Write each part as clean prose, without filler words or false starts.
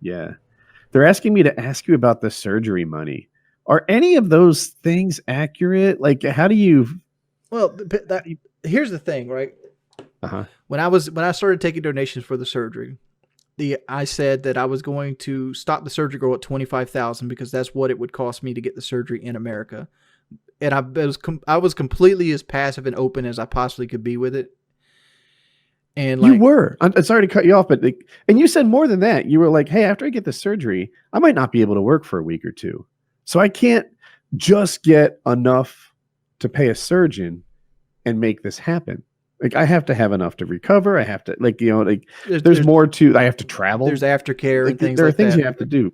Yeah. They're asking me to ask you about the surgery money. Are any of those things accurate? Like, how do you? Well, How that do you here's the thing, right? uh-huh. When I started taking donations for the surgery, I said that I was going to stop the surgery goal at 25,000 because that's what it would cost me to get the surgery in America. And I was completely as passive and open as I possibly could be with it. And You like, were. I'm sorry to cut you off, but like, and you said more than that. You were like, "Hey, after I get the surgery, I might not be able to work for a week or two, so I can't just get enough to pay a surgeon and make this happen. Like, I have to have enough to recover. I have to, like, like, there's there's more to. I have to travel. there's aftercare and Like, things there are like things you that. have to do.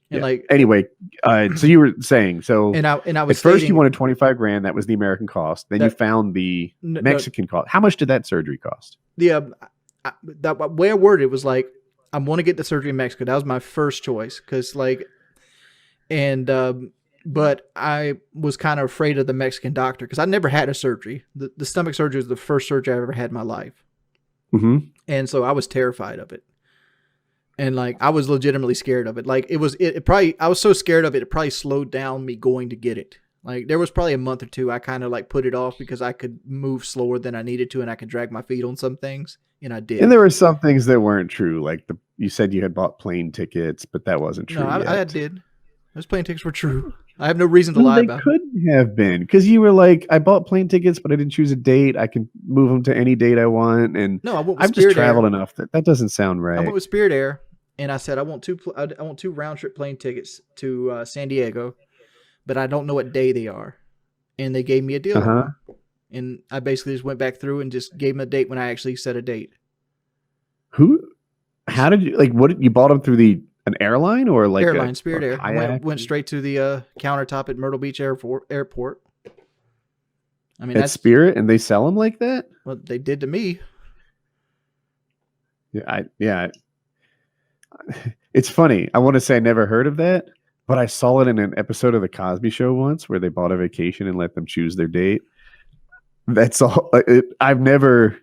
And Yeah. like, Anyway, so you were saying, so and I was at first you stating wanted 25 grand. That was the American cost. Then you that found the no, Mexican cost. How much did that surgery cost? the that way I worded it was like, I want to get the surgery in Mexico. That was my first choice because like, and but I was kind of afraid of the Mexican doctor because I never had a surgery. The stomach surgery was the first surgery I ever had in my life, Mm-hmm. and so I was terrified of it. And like I was legitimately scared of it. Like it probably I was so scared of it, it probably slowed down me going to get it. Like there was probably a month or two I kind of like put it off because I could move slower than I needed to, and I could drag my feet on some things, and I And did. there were some things that weren't true, like you said you had bought plane tickets, but that wasn't No, true I yet. did. Those plane tickets were true. I have no reason to Well, lie they about them. couldn't have been because you were like, I bought plane tickets, but I didn't choose a date. I can move them to any date I want, and No, I went with I've just Spirit traveled Air. enough that that doesn't sound I went right. with Spirit Air, and I said I want two round trip plane tickets to San Diego, but I don't know what day they are, and they gave me a Uh deal on huh. them. And I basically just went back through and just gave them a date when I actually set a date. Who? How did you like? What you bought them through the an airline or like Airline, a Spirit Air. I went kayak went straight to the countertop at Myrtle Beach Airport. I mean at that's Spirit, and they sell them like that? what they did to me. Yeah. It's funny. I want to say I never heard of that, but I saw it in an episode of the Cosby Show once where they bought a vacation and let them choose their date. That's all. Well, I've never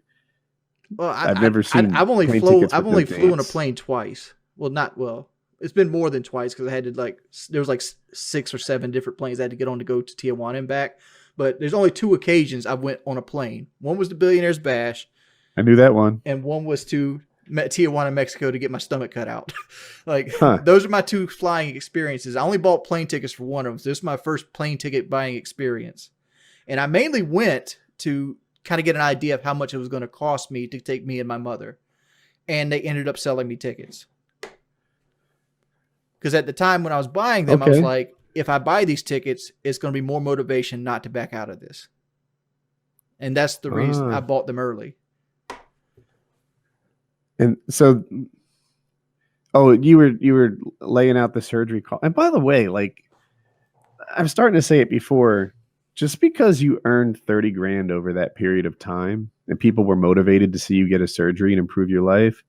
seen plane tickets I've with no only flew on a dates. plane twice. Well, not well. It's been more than twice because I had to like there was like 6 or 7 different planes I had to get on to go to Tijuana and back. But there's only 2 occasions I went on a plane. One was the Billionaires Bash, I knew that one. and one was to Tijuana, Mexico, to get my stomach cut out. Like Huh. those are my 2 flying experiences. I only bought plane tickets for one of them. So this is my first plane ticket buying experience, and I mainly went to kind of get an idea of how much it was going to cost me to take me and my mother. And they ended up selling me tickets. Because at the time when I was buying them, I was Okay. like, if I buy these tickets, it's going to be more motivation not to back out of this. And that's the reason I Ah. bought them early. And so, oh, you were laying out the surgery call. And by the way, like I'm starting to say it before, just because you earned 30 grand over that period of time and people were motivated to see you get a surgery and improve your life,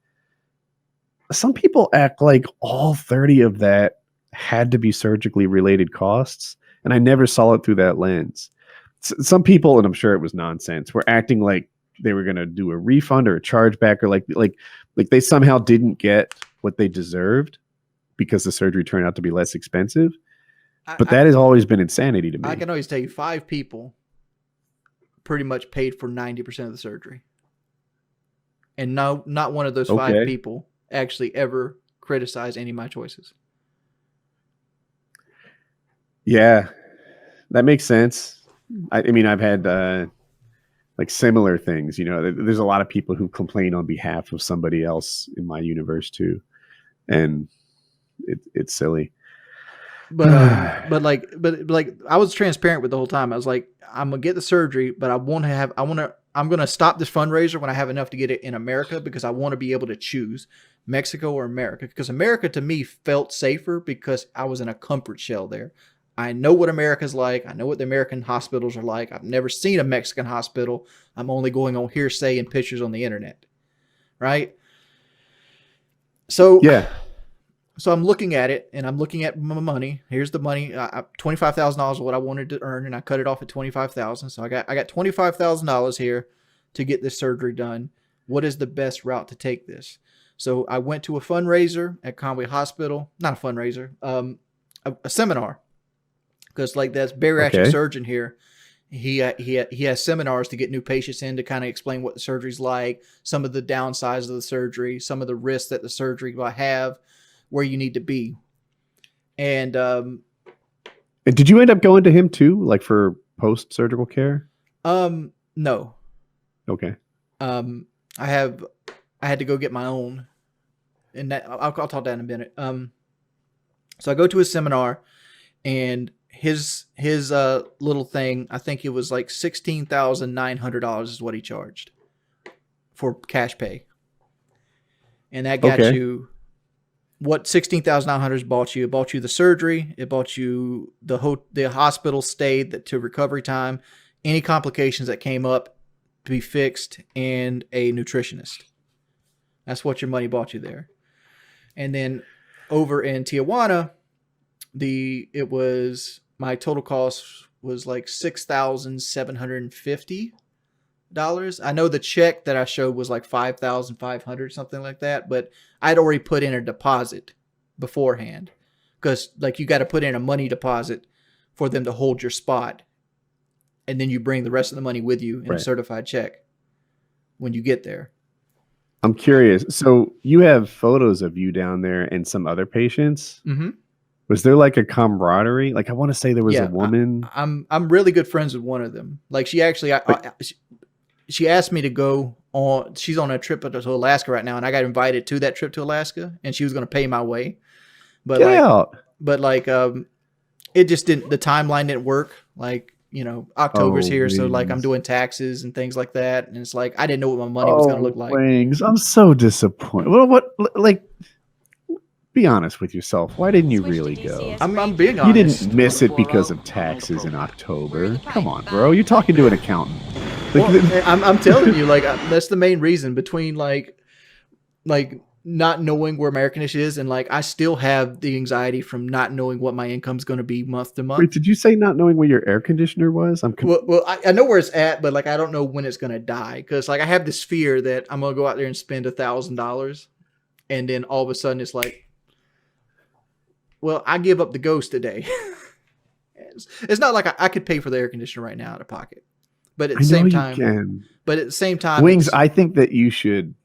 some people act like all 30 of that had to be surgically related costs. And I never saw it through that lens. Some people, and I'm sure it was nonsense, were acting like they were going to do a refund or a chargeback, or like they somehow didn't get what they deserved because the surgery turned out to be less expensive. I, But I, that has always been insanity to I me. can always tell you 5 people pretty much paid for 90% of the surgery. And no, not one of those five Okay. people actually ever criticized any of my choices. Yeah, that makes sense. I mean, I've had like similar things. There's a lot of people who complain on behalf of somebody else in my universe too, and it's silly. But like I was transparent with the whole time. I was like, I'm gonna get the surgery, but I'm gonna stop this fundraiser when I have enough to get it in America because I want to be able to choose Mexico or America, because America to me felt safer because I was in a comfort shell there. I know what America's like. I know what the American hospitals are like. I've never seen a Mexican hospital. I'm only going on hearsay and pictures on the internet, right? So Yeah. so I'm looking at it and I'm looking at my money. Here's the money. $25,000 is what I wanted to earn, and I cut it off at 25,000. So I got $25,000 here to get this surgery done. What is the best route to take this? So I went to a fundraiser at Conway Hospital, not a fundraiser, a seminar, because like that's bariatric Okay. surgeon here. He has seminars to get new patients in to kind of explain what the surgery's like, some of the downsides of the surgery, some of the risks that the surgery will have, where you need to be. And And did you end up going to him too, like for post-surgical care? no. Okay. I had to go get my own, and that I'll talk about that in a minute. So I go to a seminar, and his little thing, I think it was like $16,900 is what he charged for cash pay, and that got Okay. you what $16,900 bought you. It bought you the surgery, it bought you the hospital stay to recovery time, any complications that came up to be fixed, and a nutritionist. That's what your money bought you there. And then over in Tijuana, my total cost was like $6,750. I know the check that I showed was like $5,500, something like that, but I'd already put in a deposit beforehand, because like you got to put in a money deposit for them to hold your spot, and then you bring the rest of the money with you in a Right. certified check when you get there. I'm curious. So you have photos of you down there and some other patients. Mm-hmm. Was there like a camaraderie? Like I want to say there was a Yeah, woman. I'm really good friends with one of them. Like she actually, she asked me to go on. She's on a trip to Alaska right now, and I got invited to that trip to Alaska, and she was going to pay my way, but Get out. it just didn't. The timeline didn't work. Like, October's Oh, here, so like I'm wings. doing taxes and things like that, and it's like I didn't know what my money was going to Oh, look like. wings. I'm so disappointed. Well, like, be honest with yourself. Why didn't you really go? I'm being You honest. didn't miss it because of taxes in October. Come on, bro. You're talking to an accountant. Like, Well, I'm telling you, like that's the main reason between like not knowing where my air conditioner is, and like I still have the anxiety from not knowing what my income's going to be month to wait, month. did you say not knowing where your air conditioner was? Well, I know where it's at, but like I don't know when it's going to die, because like I have this fear that I'm going to go out there and spend $1,000, and then all of a sudden it's like, well, I give up the ghost today. It's not like I could pay for the air conditioner right now out of pocket, but at I the know same you time, can. wings, Wings, I think that you should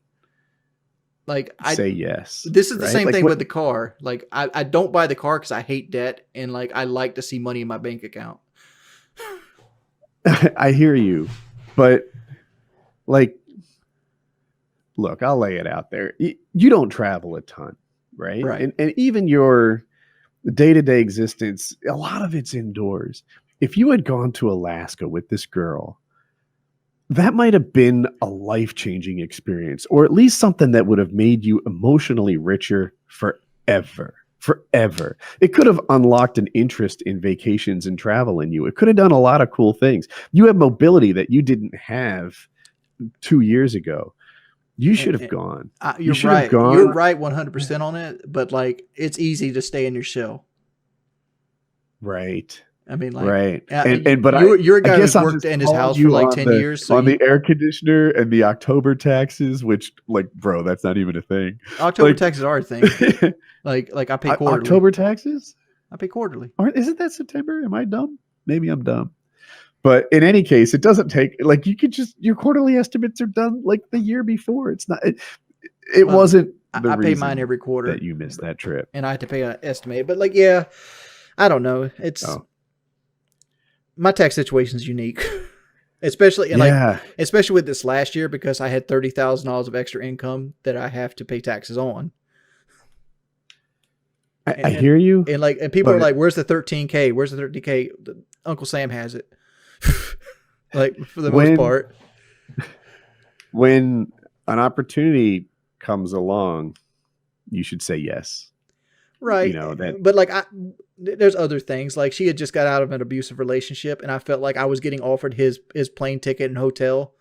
like say yes. this is the right? same Like thing what? with the car. Like I don't buy the car because I hate debt, and like I like to see money in my bank account. I hear you, but like, look, I'll lay it out there. You don't travel a ton, right? Right. And even your day-to-day existence, a lot of it's indoors. If you had gone to Alaska with this girl, that might have been a life-changing experience, or at least something that would have made you emotionally richer forever. Forever. It could have unlocked an interest in vacations and travel in you. It could have done a lot of cool things. You have mobility that you didn't have 2 years ago. You should have gone. You You're should have right. You're gone. right 100% on it, but like it's easy to stay in your shell. Right. I mean, like, Right. But you're a I guy guess who's I'm worked just in his calling house for you like on 10 years. So the air conditioner and the October taxes, which, like, bro, that's not even a thing. October Like, taxes are a thing. Like I pay quarterly. October taxes? I pay quarterly. Isn't that September? Am I dumb? Maybe I'm dumb. But in any case, it doesn't take, like, you could just, your quarterly estimates are done like the year before. It's not, it Well, wasn't the I pay reason mine every quarter, that you missed that trip. and I have to pay an estimate. But like, yeah, I don't know. It's my tax situation is unique, especially especially with this last year, because I had $30,000 of extra income that I have to pay taxes on. I hear you. And people are like, "Where's the 13K? Where's the 13K?" Uncle Sam has it. Like for the most part. When an opportunity comes along, you should say yes. Right. But like there's other things. Like she had just got out of an abusive relationship, and I felt like I was getting offered his plane ticket and hotel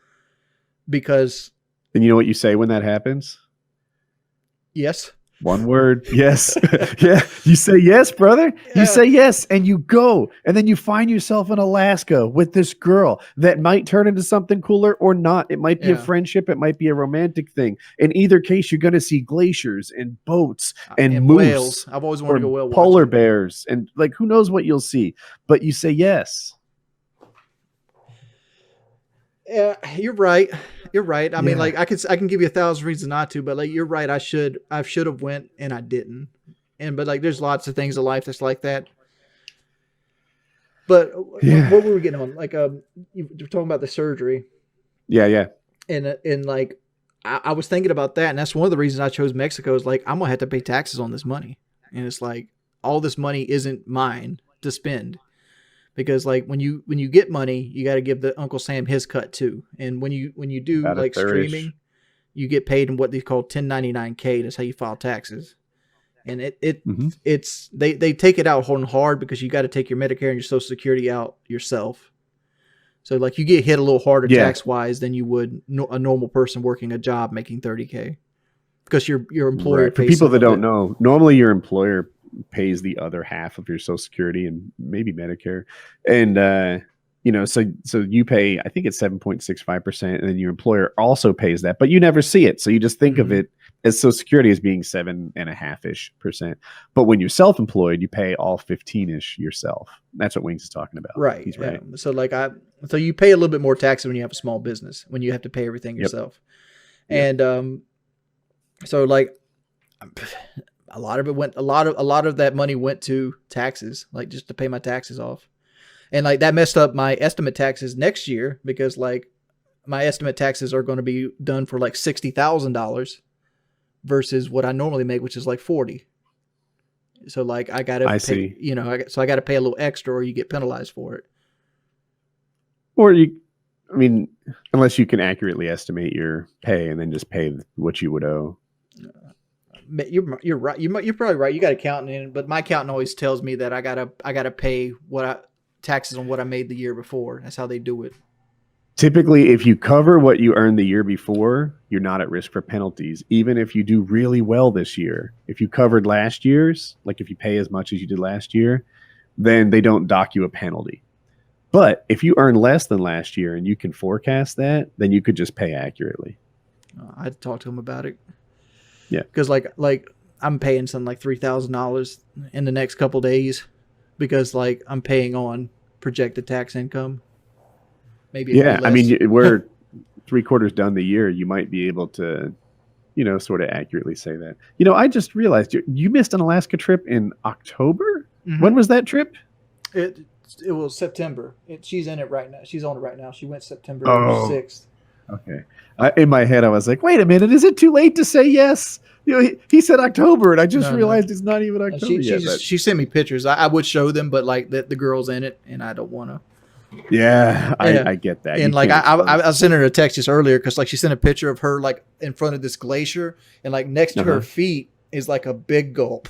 because. And you know what you say when that happens? Yes. One word. Yes. Yeah. You say yes, brother. You say yes and you go. And then you find yourself in Alaska with this girl that might turn into something cooler or not. It might be a Yeah. friendship. It might be a romantic thing. In either case, you're going to see glaciers and boats and And moose whales. I've always wanted or to go whale polar watching. bears. And like, who knows what you'll see. But you say yes. Yeah, you're right. You're right. I mean, Yeah. like I can give you 1,000 reasons not to, but like you're right. I should have went and I didn't. And but like there's lots of things in life that's like that. But Yeah. what were we getting on? Like you were talking about the surgery, Yeah. Yeah. and like I was thinking about that, and that's one of the reasons I chose Mexico. Is like I'm gonna have to pay taxes on this money, and it's like all this money isn't mine to spend. Because like when you get money, you got to give the Uncle Sam his cut too. And when you do About a like third-ish. streaming, you get paid in what they call 1099K. That's how you file taxes. And it's they take it out hard because you got to take your Medicare and your Social Security out yourself. So like you get hit a little harder tax wise than you would a normal person working a job making 30K because your employer Right. For pays people that some of don't it. know, normally your employer pays the other half of your Social Security and maybe Medicare, and so you pay. I think it's 7.65%, and then your employer also pays that, but you never see it. So you just think of it as Social Security as being 7.5%. But when you're self-employed, you pay all 15-ish yourself. That's what Wings is talking about. Right. He's right. So like so you pay a little bit more taxes when you have a small business, when you have to pay everything yourself. Yep. And so like a lot of that money went to taxes, like just to pay my taxes off. And like that messed up my estimate taxes next year because like my estimate taxes are going to be done for like $60,000 versus what I normally make, which is like 40. So like I got to pay, see. I got to pay a little extra or you get penalized for it. Or unless you can accurately estimate your pay and then just pay what you would owe. You're right. You're probably right. You got accountant in, but my accountant always tells me that I gotta pay taxes on what I made the year before. That's how they do it. Typically, if you cover what you earned the year before, you're not at risk for penalties. Even if you do really well this year, if you covered last year's, like if you pay as much as you did last year, then they don't dock you a penalty. But if you earn less than last year and you can forecast that, then you could just pay accurately. I had to talk to him about it. Yeah, because like I'm paying something like $3,000 in the next couple days because like I'm paying on projected tax income. Maybe yeah. I mean, we're 3/4 done the year. You might be able to, sort of accurately say that. I just realized you missed an Alaska trip in October. When was that trip? It was September. She's in it right now. She's on it right now. She went September 6th. Okay. In my head, I was like, wait a minute. Is it too late to say yes? He said October, and I just realized it's not even October yet. She sent me pictures. I would show them, but like the girl's in it, and I don't want to. Yeah, I get that. And like I sent her a text just earlier because like she sent a picture of her like in front of this glacier, and like next to her feet is like a big gulp.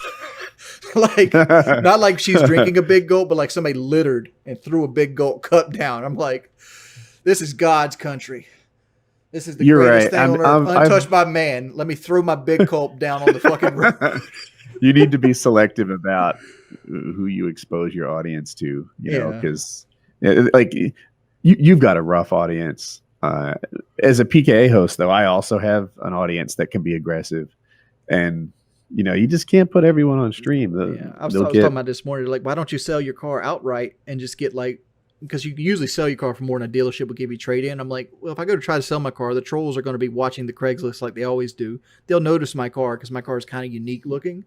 Like not like she's drinking a big gulp, but like somebody littered and threw a big gulp cup down. I'm like, this is God's country. This is the greatest thing on earth, untouched by man. Let me throw my big gulp down on the fucking road. You need to be selective about who you expose your audience to, because like you've got a rough audience. As a PKA host, though, I also have an audience that can be aggressive, and you just can't put everyone on stream. I was talking about this morning. Like, why don't you sell your car outright and just get like, because you can usually sell your car for more than a dealership will give you trade in. I'm like, well, if I go to try to sell my car, the trolls are going to be watching the Craigslist like they always do. They'll notice my car because my car is kind of unique looking,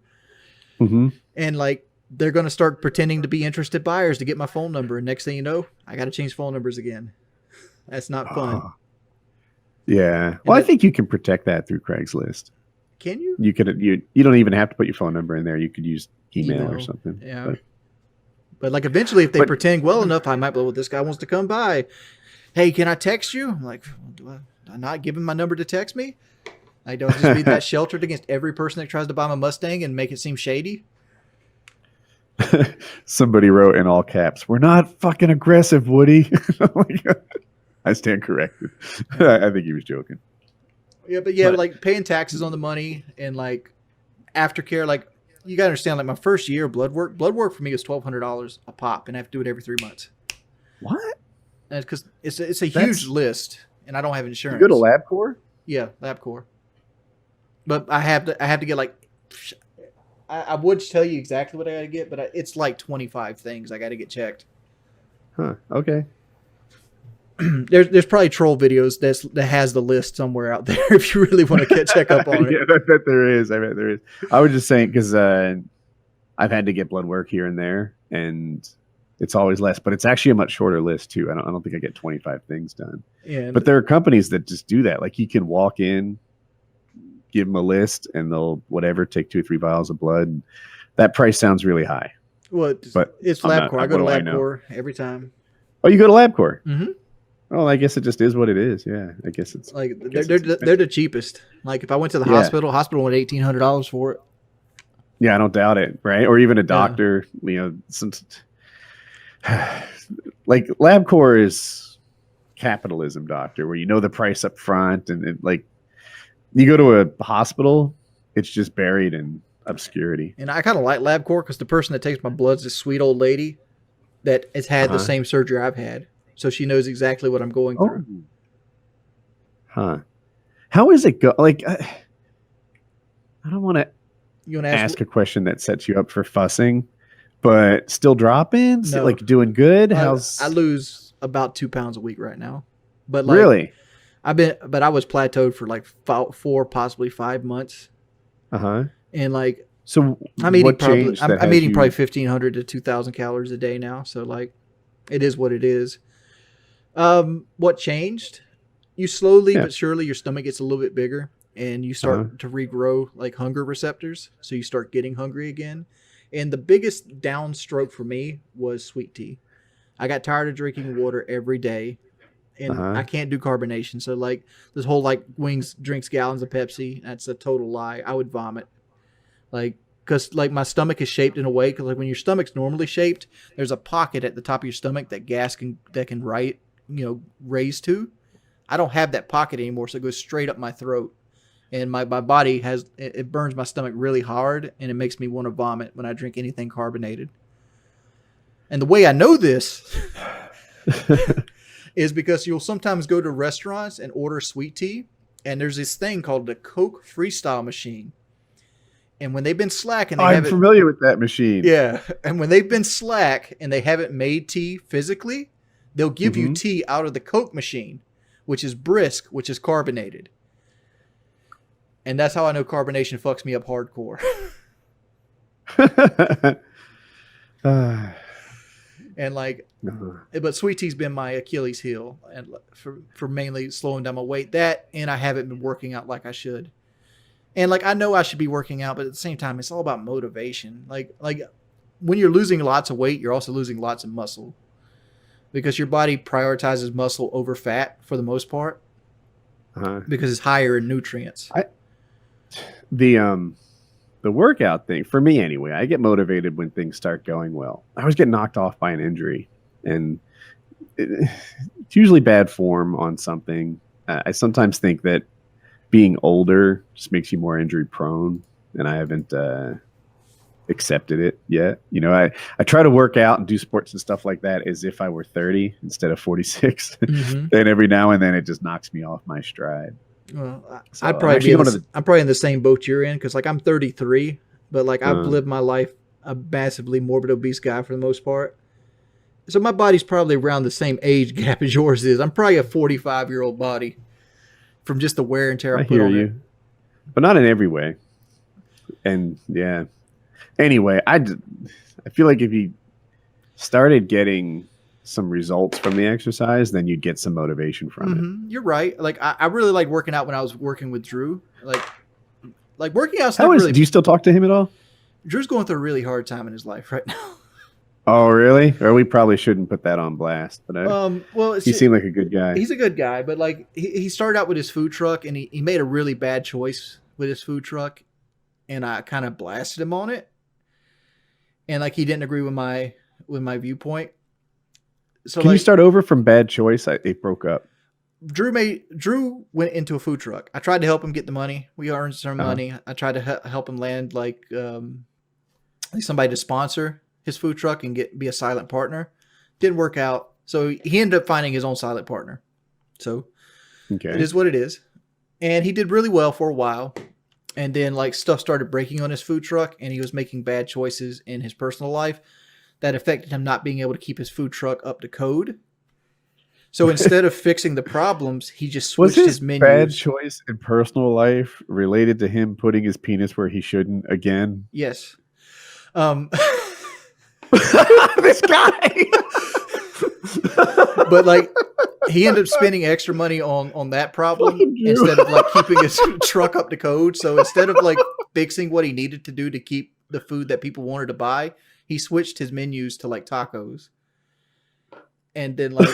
and like they're going to start pretending to be interested buyers to get my phone number. And next thing you know, I got to change phone numbers again. That's not fun. Yeah. Well, I think you can protect that through Craigslist. Can you? You could. You don't even have to put your phone number in there. You could use email or something. Yeah. But like eventually, if they pretend well enough, I might be, well, this guy wants to come by. Hey, can I text you? I'm like, do I not give him my number to text me? I don't just be that sheltered against every person that tries to buy my Mustang and make it seem shady. Somebody wrote in all caps, "We're not fucking aggressive, Woody." Oh my God. I stand corrected. I think he was joking. Yeah, but like paying taxes on the money and like aftercare. Like you gotta understand, like my first year of blood work for me was $1,200 a pop, and I have to do it every 3 months. What? And because it's a That's huge list, and I don't have you go to insurance. LabCorp? Yeah, LabCorp. But I have to get like. I would tell you exactly what I got to get, but it's like 25 things I got to get checked. Huh. Okay. There's probably troll videos that has the list somewhere out there if you really want to check up on it. Yeah, I bet there is. I bet there is. I was just saying because I've had to get blood work here and there, and it's always less, but it's actually a much shorter list too. I don't think I get 25 things done. And But there are companies that just do that. Like you can walk in, give them a list, and they'll whatever take 2 or 3 vials of blood. That price sounds really high. well, But it's I'm not- LabCorp. I go to what do I know? LabCorp every time. Oh, you go to LabCorp? Mm-hmm. Oh, I guess it just is what it is. Yeah, I guess it's Like guess they're it's they're the cheapest. Like if I went to the Yeah. hospital wanted $1,800 for it. yeah. I don't doubt it, right? Or even a doctor. You know, some like LabCorp is capitalism, doctor, where you know the price up front, and like you go to a hospital, it's just buried in obscurity. And I kind of like LabCorp because the person that takes my blood's this sweet old lady that has had the Uh-huh. same surgery I've had, so she knows exactly what I'm going Oh, through. huh? How is it go? Like, I don't want to You want to ask a question that sets you up for fussing, but still dropping, No. like doing good. I How's lose about 2 pounds a week right now, but like really? I was plateaued for like 4, possibly 5 months, Uh huh. and like So I'm eating what probably changed? I'm, that I'm has eating you- probably 1,500 to 2,000 calories a day now. So like, it is what it is. What changed? You slowly Yeah. but surely your stomach gets a little bit bigger, and you start to regrow like hunger receptors. So you start getting hungry again. And the biggest downstroke for me was sweet tea. I got tired of drinking water every day, and Uh-huh. I can't do carbonation. So like this whole like Wings drinks gallons of Pepsi, that's a total lie. I would vomit. Like, because like my stomach is shaped in a way, because like when your stomach's normally shaped, there's a pocket at the top of your stomach that gas can raise to. I don't have that pocket anymore, so it goes straight up my throat, and my body it burns my stomach really hard, and it makes me want to vomit when I drink anything carbonated. And the way I know this is because you'll sometimes go to restaurants and order sweet tea, and there's this thing called the Coke Freestyle machine. And when they've been slack and they I'm haven't, familiar with that machine. yeah, and when they've been slack and they haven't made tea physically, they'll give you Mhm. tea out of the Coke machine, which is brisk, which is carbonated. And that's how I know carbonation fucks me up hardcore. Ah, And like, no. but sweet tea's been my Achilles heel, and for mainly slowing down my weight. That, and I haven't been working out like I should. And like I know I should be working out, but at the same time, it's all about motivation. Like when you're losing lots of weight, you're also losing lots of muscle, because your body prioritizes muscle over fat for the most part, Uh-huh. because it's higher in nutrients. The workout thing for me anyway, I get motivated when things start going well. I always get knocked off by an injury, and it's usually bad form on something. I sometimes think that being older just makes you more injury prone, and I haven't accepted it yet. You know, I try to work out and do sports and stuff like that as if I were 30 instead of 46. Mhm. And every now and then it just knocks me off my stride. Well, So, I'd I'm probably actually be in going the, to I'm probably in the same boat you're in, because like I'm 33, but like I've Uh. lived my life a massively morbid obese guy for the most part. So my body's probably around the same age gap as yours is. I'm probably a 45-year-old body from just the wear and tear I I put hear on you, it. but not in every way. And yeah. Anyway, I feel like if you started getting some results from the exercise, then you'd get some motivation from it. Mhm. You're right. Like I really like working out when I was working with Drew. Like working out's How not is? really. Do you still talk to him at all? Drew's going through a really hard time in his life right now. Oh, really? Or we probably shouldn't put that on blast. But Well, it's he just, seemed like a good guy. he's a good guy, but like he started out with his food truck, and he made a really bad choice with his food truck, and I kind of blasted him on it, and like he didn't agree with my viewpoint. So Can you like start over from bad choice? It broke up. Drew went into a food truck. I tried to help him get the money. We earned some Uh-huh. money. I tried to help him land like somebody to sponsor his food truck and be a silent partner. Didn't work out. So he ended up finding his own silent partner. So it Okay. is what it is. And he did really well for a while. And then like stuff started breaking on his food truck and he was making bad choices in his personal life that affected him not being able to keep his food truck up to code. So instead of fixing the problems, he just Was switched his his bad menus. choice in personal life related to him putting his penis where he shouldn't again? Yes. Um, This guy. but like he ended up spending extra money on that problem Fucking Drew. instead of like keeping his truck up to code. So instead of like fixing what he needed to do to keep the food that people wanted to buy, he switched his menus to like tacos. And then like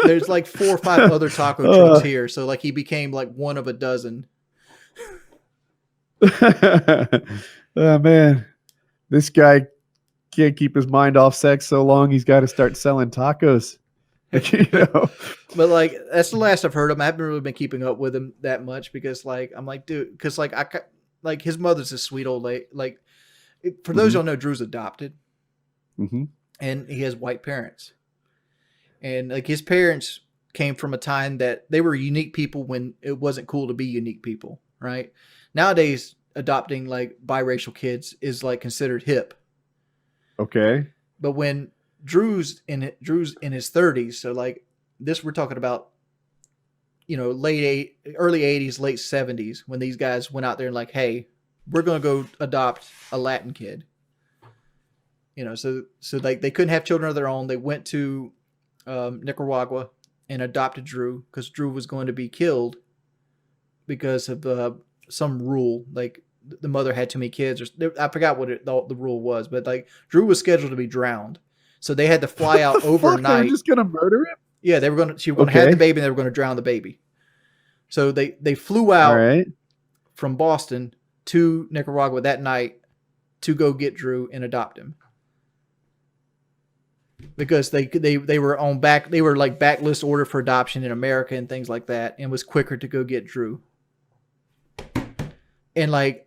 there's like 4 or 5 other taco trucks here, so like he became like one of a dozen. Oh man, this guy can't keep his mind off sex so long. He's got to start selling tacos. You know. But like that's the last I've heard of him. I haven't really been keeping up with him that much because like I'm like, dude, because like like his mother's a sweet old lady. Like for those Mhm. y'all know, Drew's adopted Mhm. and he has white parents, and like his parents came from a time that they were unique people when it wasn't cool to be unique people, right? Nowadays, adopting like biracial kids is like considered hip, Okay. but when Drew's in his 30s, so like this we're talking about, you know, early 80s, late 70s when these guys went out there and like, hey, we're gonna go adopt a Latin kid. You know, so like they couldn't have children of their own. They went to Nicaragua and adopted Drew because Drew was going to be killed because of some rule. Like the mother had too many kids, or I forgot what the rule was, but like Drew was scheduled to be drowned, so they had to fly What the out fuck? They were overnight. just gonna murder him? Yeah, she were gonna have the Okay. baby and they were gonna drown the baby. So they flew All out right. from Boston to Nicaragua that night to go get Drew and adopt him. Because they were on they were like backlist order for adoption in America and things like that, and was quicker to go get Drew. And like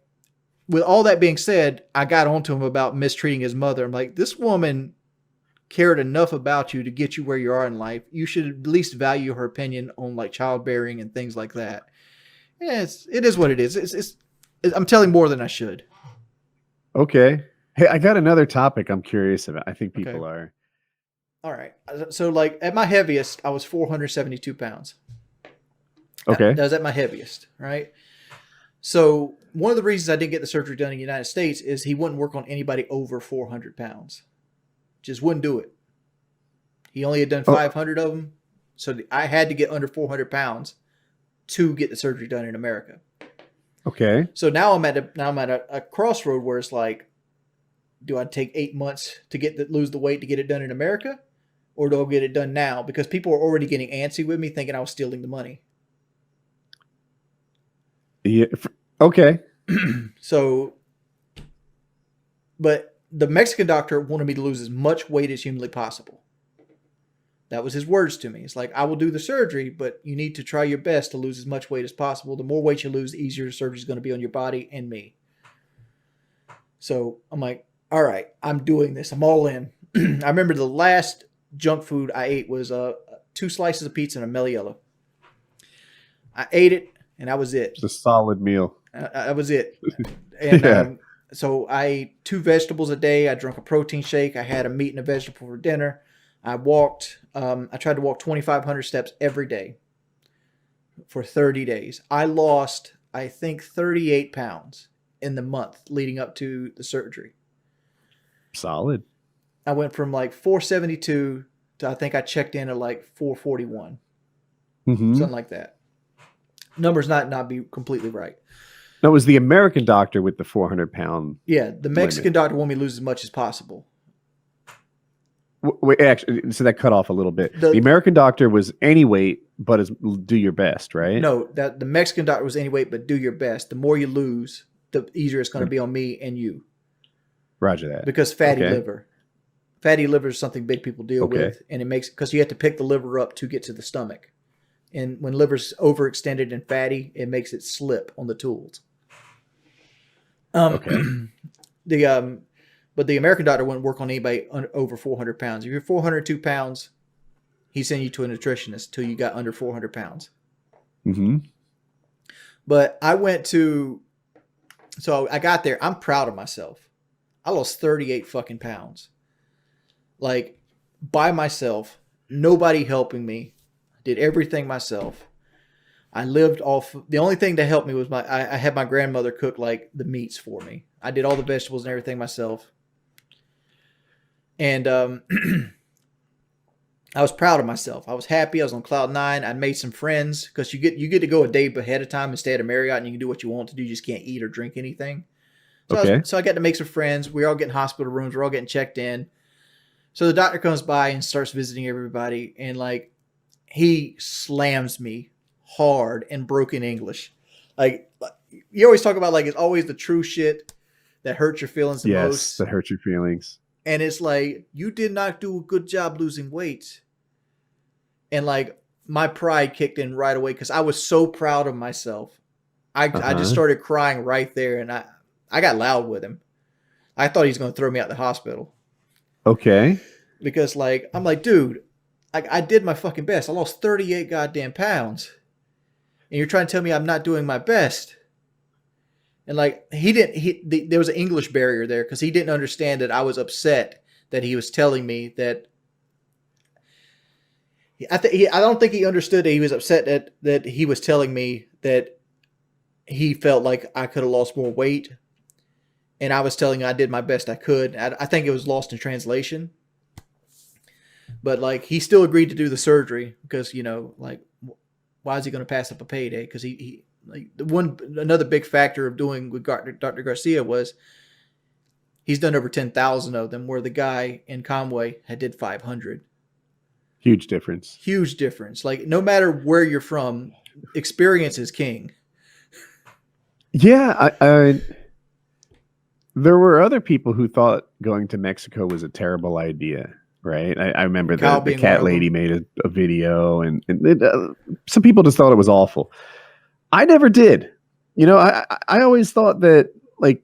with all that being said, I got onto him about mistreating his mother. I'm like, this woman cared enough about you to get you where you are in life. You should at least value her opinion on like childbearing and things like that. Yeah, it is what it is. I'm telling more than I should. Okay. Hey, I got another topic I'm curious about. I think Okay. people are. All right. So like at my heaviest, I was 472 pounds. Okay. That was at my heaviest, right? So one of the reasons I didn't get the surgery done in the United States is he wouldn't work on anybody over 400 pounds. Just wouldn't do it. He only had done Oh, 500 of them. So I had to get under 400 pounds to get the surgery done in America. okay. So now I'm at a crossroad where it's like, do I take 8 months to lose the weight to get it done in America? Or do I get it done now? Because people are already getting antsy with me thinking I was stealing the money. Yeah. Okay. So, but the Mexican doctor wanted me to lose as much weight as humanly possible. That was his words to me. It's like, I will do the surgery, but you need to try your best to lose as much weight as possible. The more weight you lose, the easier the surgery is going to be on your body and me. So I'm like, all right, I'm doing this. I'm all in. I remember the last junk food I ate was 2 slices of pizza and a Meliello. I ate it, and that was it. It's a solid meal. That was it. And Yeah. so I ate 2 vegetables a day. I drank a protein shake. I had a meat and a vegetable for dinner. I walked. I tried to walk 2,500 steps every day for 30 days. I lost, I think, 38 pounds in the month leading up to the surgery. Solid. I went from like 472 to I think I checked in at like 441, Mm-hmm. something like that. Numbers not be completely right. No, it was the American doctor with the 400-pound. Yeah, the Mexican doctor wanted me to lose as much as possible. Wait, actually, so that cut off a little bit. The- The American doctor was any weight, but do your best, right? No, that the Mexican doctor was any weight, but do your best. The more you lose, the easier it's going to be on me and you. Roger that. Because fatty Okay. liver. Fatty liver is something big people deal with, and it makes because you have to pick the liver up to get to the stomach And when liver's overextended and fatty, it makes it slip on the tools. Okay. But the American doctor wouldn't work on anybody over 400 pounds. If you're 402 pounds, he sent you to a nutritionist till you got under 400 pounds. Mm-hmm. But so I got there. I'm proud of myself. I lost 38 fucking pounds. Like, by myself, nobody helping me. Did everything myself. I lived off. The only thing that helped me was I had my grandmother cook like the meats for me. I did all the vegetables and everything myself. And I was proud of myself. I was happy. I was on cloud nine. I made some friends because you get to go a day ahead of time and stay at a Marriott, and you can do what you want to do. You just can't eat or drink anything. So I got to make some friends. We're all getting hospital rooms. We're all getting checked in. So the doctor comes by and starts visiting everybody, and like he slams me hard in broken English. Like you always talk about, like it's always the true shit that hurts your feelings the most. Yes, that hurts your feelings. And it's like, you did not do a good job losing weight. And like my pride kicked in right away because I was so proud of myself. I just started crying right there, and I got loud with him. I thought he was going to throw me out the hospital. Okay. Because like I'm like, dude, I did my fucking best. I lost 38 goddamn pounds. And you're trying to tell me I'm not doing my best. And like there was an English barrier there because he didn't understand that I was upset that he was telling me that. I don't think he understood that he was upset that he was telling me that he felt like I could have lost more weight, and I was telling him I did my best I could. I think it was lost in translation. But like he still agreed to do the surgery because, you know, like why is he going to pass up a payday? Because he like another big factor of doing with Dr. Garcia was he's done over 10,000 of them, where the guy in Conway had did 500. Huge difference. Huge difference. Like no matter where you're from, experience is king. Yeah, I there were other people who thought going to Mexico was a terrible idea. Right. I remember the cat lady made a video, and some people just thought it was awful. I never did. You know, I always thought that like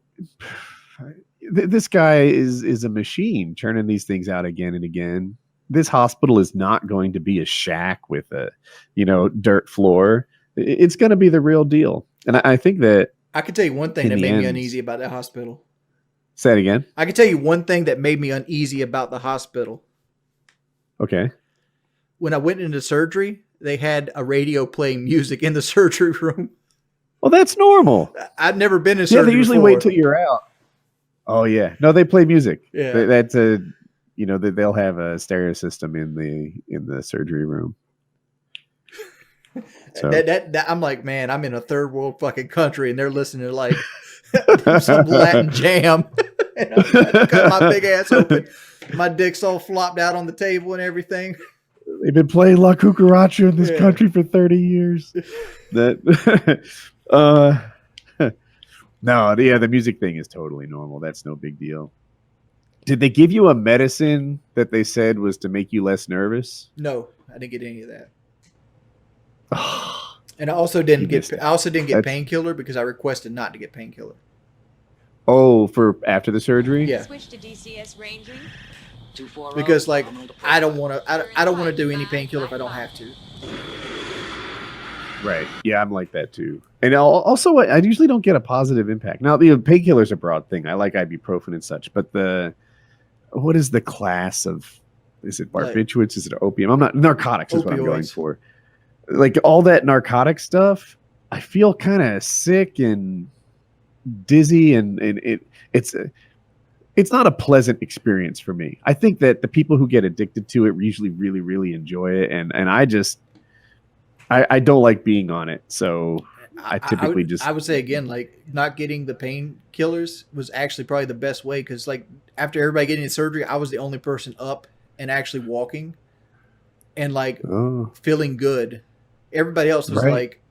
this guy is a machine churning these things out again and again. This hospital is not going to be a shack with a, you know, dirt floor. It's going to be the real deal. And I think that I can tell you one thing that made me uneasy about that hospital. Say it again. I can tell you one thing that made me uneasy about the hospital. Okay. When I went into surgery, they had a radio playing music in the surgery room. Well, that's normal. I'd never been in surgery. Yeah, they usually wait till you're out. Oh yeah, no, they play music. Yeah, that's a, you know, they'll have a stereo system in the surgery room. So that I'm like, man, I'm in a third world fucking country, and they're listening to like some Latin jam. And I'm cutting my big ass open. My dick's all flopped out on the table and everything. They've been playing La Cucaracha in this country for 30 years. That no, yeah, the music thing is totally normal. That's no big deal. Did they give you a medicine that they said was to make you less nervous? No, I didn't get any of that. And I also didn't get painkiller because I requested not to get painkiller. Oh, for after the surgery? Yeah. Switch to DCS ranging. Because like I don't want to do any painkiller if I don't have to. Right. Yeah, I'm like that too. And also, I usually don't get a positive impact. Now, the painkillers are a broad thing. I like ibuprofen and such, but what is the class of? Is it barbiturates? Is it opium? I'm not narcotics. Is what I'm going for. Like all that narcotic stuff, I feel kind of sick and dizzy, and it's not a pleasant experience for me. I think that the people who get addicted to it usually really, really enjoy it, and I just I don't like being on it, so I typically I would say again, like not getting the painkillers was actually probably the best way, because like after everybody getting the surgery, I was the only person up and actually walking and like feeling good. Everybody else was like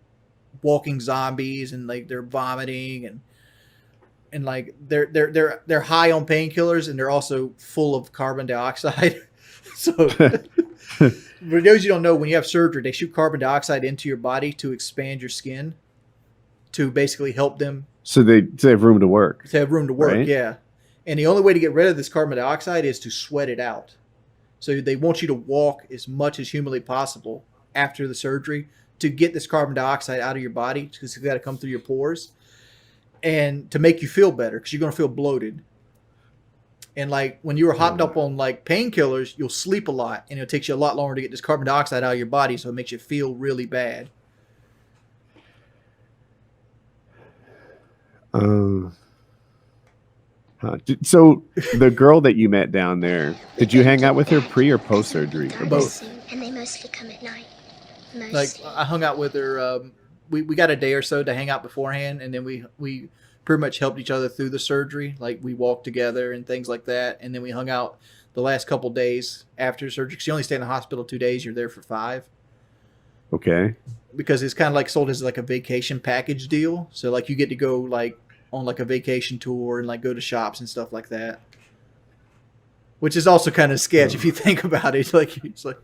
walking zombies and like they're vomiting and like they're high on painkillers and they're also full of carbon dioxide. So For those you don't know, when you have surgery, they shoot carbon dioxide into your body to expand your skin, to basically help them So they have room to work, to have room to work. right? Yeah, and the only way to get rid of this carbon dioxide is to sweat it out. So they want you to walk as much as humanly possible after the surgery to get this carbon dioxide out of your body, because it's got to come through your pores, and to make you feel better, because you're going to feel bloated. And like when you were hopped up on like painkillers, you'll sleep a lot, and it takes you a lot longer to get this carbon dioxide out of your body, so it makes you feel really bad. So the girl that you met down there, did you hang out with her pre or post surgery? Or Both. And they mostly come at night. Like I hung out with her. We got a day or so to hang out beforehand, and then we pretty much helped each other through the surgery. Like we walked together and things like that, and then we hung out the last couple days after surgery. 'Cause you only stay in the hospital 2 days. You're there for 5. Okay. Because it's kind of like sold as like a vacation package deal. So like you get to go like on like a vacation tour and like go to shops and stuff like that. Which is also kind of sketch if you think about it.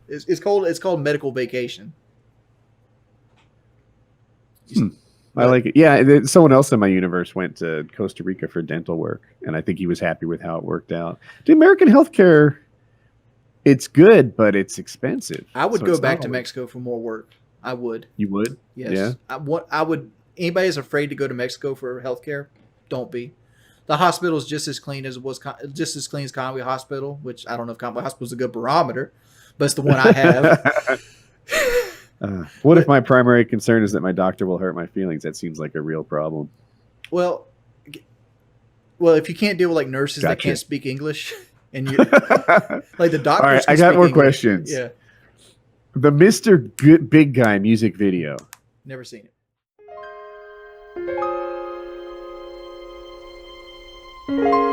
It's called medical vacation. I like it. Yeah, someone else in my universe went to Costa Rica for dental work, and I think he was happy with how it worked out. The American healthcare, it's good, but it's expensive. I would So go it's back not to always- Mexico for more work. I would. You would? Yes. Yeah. I would. Anybody is afraid to go to Mexico for healthcare, don't be. The hospital is just as clean as just as clean as Conway Hospital, which I don't know if Conway Hospital is a good barometer, but it's the one I have. What if my primary concern is that my doctor will hurt my feelings? That seems like a real problem. Well, if you can't deal with like nurses that Gotcha. can't speak English, and you like the doctors. All right, can I got speak more English. questions. Yeah, The Mr. Good Big Guy music video. never seen it.